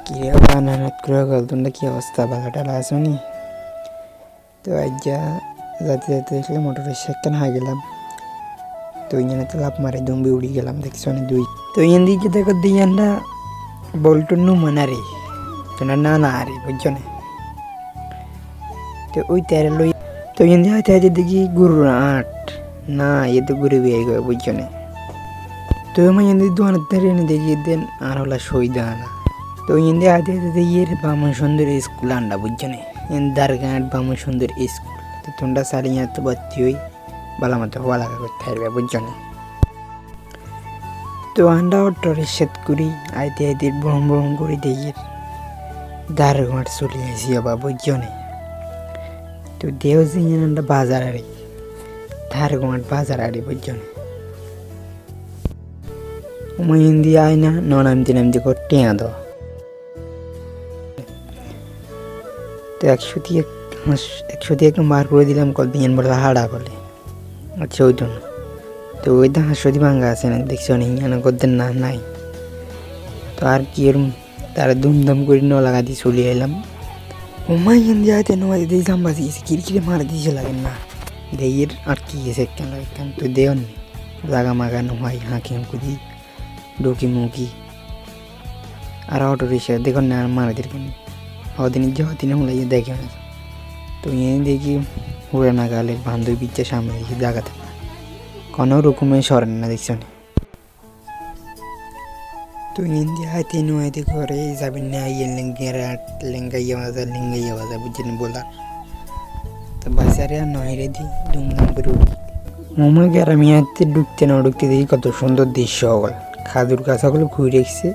কিরে বানানত করে গেল তোমরা কি অবস্থা বাগাটা আসনি তো আজ যাতে যাতে দেখলে মোটরের সেখানে হাই গেলাম তো ইঞ্জানে তো লাভ মারে দম্বি উড়ি গেলাম দেখছো না দুই তো ইঞ্জান দিয়ে দেখো দিয়ানটা বলটু নু মানারে তোমরা না না আরে বুঝছো না তো ওই তেরে লই তো ইঞ্জান দিয়ে হাতে হাতে দেখি গুরু আট না এ তো গুরু বিয়ে গো বুঝছো না তো আমি ইঞ্জান দিয়ে দোয়ানের ধারে এনে দেখি দেন আর হলা সই দানা তো ইন্দি আদে আদে ইয়ের বামন সুন্দর স্কুল আন্ডা বুঝছো না দারঘাট বামন সুন্দর স্কুল তো তোমরা সারিয়া তো ভর্তি হই ভালো মতো পড়ালেখা করতে পারবে বুঝছো না তো আন্ডা অটোরে সেট করি আইতে আইতে ভ্রম ভ্রম করে দিয়ে দারঘাট চলে আসি বাবা বুঝছো না তো দেও জিনিস আন্ডা বাজার আরে দারঘাট বাজার আরে বুঝছো না আমি হিন্দি আয় না নামতে নামতে করতে আদো তো 100 মার করে দিলাম কল দিন বলে হাড়া বলে আচ্ছা ওই জন্য তো ওই দা 100 ভাঙ্গা আছে না দেখছো না হিয়ানা করতেন না নাই তো আর কি এর তারা দুমদাম করে ন লাগা দিয়ে চলে এলাম ওমাই হিন্দি আইতে নয় দিয়ে জাম্বা দিয়েছে কিরকিরে মারা দিয়েছে লাগেন না দেয়ের আর কি গেছে কেন লাগতাম তো দেও নি জাগা মাগা নয় হাঁকি হুঁকি ঢুকি মুখি আর অটো রিক্সা দেখো না আর মারা দির কেন ওদিন দিনে হলে দেখে না তো এই দেখি উড়ে না গালে বান্ধবী বিচ্ছে সামনে দেখি জায়গাতে কোনো রকমে সরেন না দেখছো না তো ইন্ডিয়া হাতে নুয়াইতে করে যাবেন না ইয়ে লেঙ্গাইয়া বাজা বুঝছেন বলার তো বাজারে আর নয় রে দি ধুমধাম করে উঠি মোমা গ্রামে হাতে ঢুকতে না ঢুকতে দেখি কত সুন্দর দৃশ্য হল খাদুর গাছগুলো ঘুরে রেখেছে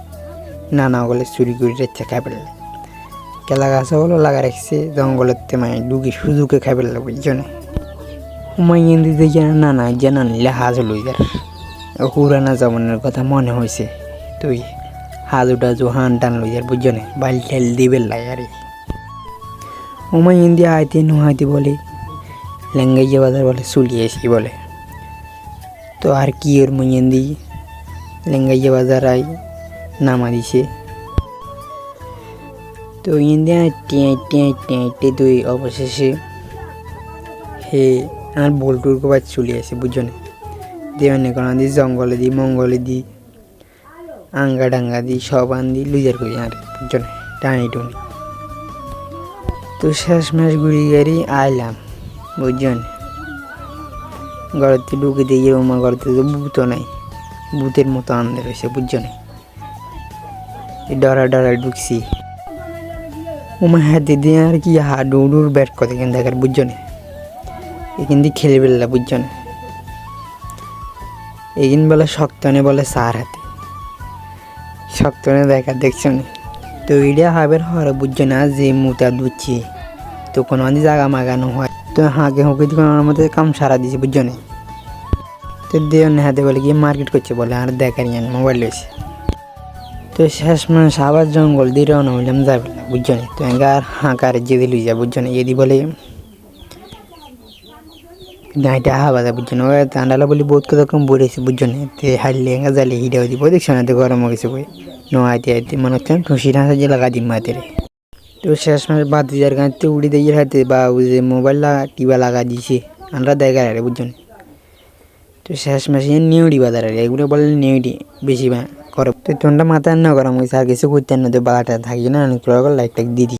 নানা ওগুলো চুরি করে রেখেছে খাই কেলা গাছ হলো লাগা রাখছে জঙ্গলের তেমায় ঢুকি সুযোগে খাই পেলে বুঝছো না উমাই ইন্দি দেখি না না জানা নিলে হাজ হলো ইদার পুরানা জমানের কথা মনে হয়েছে তুই হাজুটা জোহান টান লইয়ার বুঝছো না বাল ঠেল দিবে লাই আরে উমাই ইন্দি আইতে নুহাইতে বলে লেঙ্গাইয়া বাজার বলে চুলিয়েছি বলে তো আর কি ওর মুই ইন্দি লেঙ্গাইয়া বাজার আই নামা দিছে তো ইন্ডিয়া টেঁটে তুই অবশেষে হে আর বল্টুর কবার চলে আসে বুঝছো না দেওয়ানে কোনো দি জঙ্গলে দি মঙ্গলে দি আঙ্গা ডাঙ্গা দি সব আন দি লুজার করি আর বুঝছো না টানি টুনি তো শেষ মাস ঘুরি গাড়ি আইলাম বুঝছো না ঘরেতে ঢুকে দিয়ে ওমা ঘরতে তো ভূতও নাই ভূতের মতো আনন্দে রয়েছে বুঝছো না ডরা ডরা ঢুকছি ওমা হাতে দিয়ে আর কি দৌড়ুর ব্যাট কথা এখান দেখার বুঝছো না এখান দিয়ে খেলে বেলা বুঝছো না এখান বলে শক্তনে বলে সার হাতে শক্তনে দেখা দেখছো না তো এটা হাবের হরে বুঝছো না যে মুতা দুচ্ছি তো কোনো আদি জাগা মাগানো হয় তো হাঁকে হুঁকে দিয়ে আমার মধ্যে কাম সারা দিয়েছে বুঝছো না তো দেওয়ার হাতে বলে গিয়ে মার্কেট করছে বলে আর দেখার মোবাইল রয়েছে তো শেষ মাস আবার জঙ্গল দিয়ে রওনা হইলাম যাবে না বুঝছো না তো আর হাঁকার যেদি লুই যা বুঝছো না এদি বলে গাঁটা হাওয়া বুঝছো না ওই তান্ডালা বলি বহুত কথা কম বলেছে বুঝছো না তো হারলে এঙ্গা জালে হিটাও দিব দেখছো না তো গরম হয়ে গেছে বই নো আইতে আইতে মনে হচ্ছে ঠুসি ঠাঁসা যে লাগা দিম মাতে রে তো শেষ মাস বাদ যার গাঁতে উড়ি দিয়ে হাতে বা ওই যে মোবাইল লাগা টিবা লাগা দিয়েছে আমরা দেখা রে বুঝছো না তো শেষ মাসে নিউডি বাজার এগুলো বলে নিউডি বেশি বা করো তো তোমরা মাথায় না গরম হয়েছে আর কিছু করতে না তো বালাটা থাকি না লাইক দিদি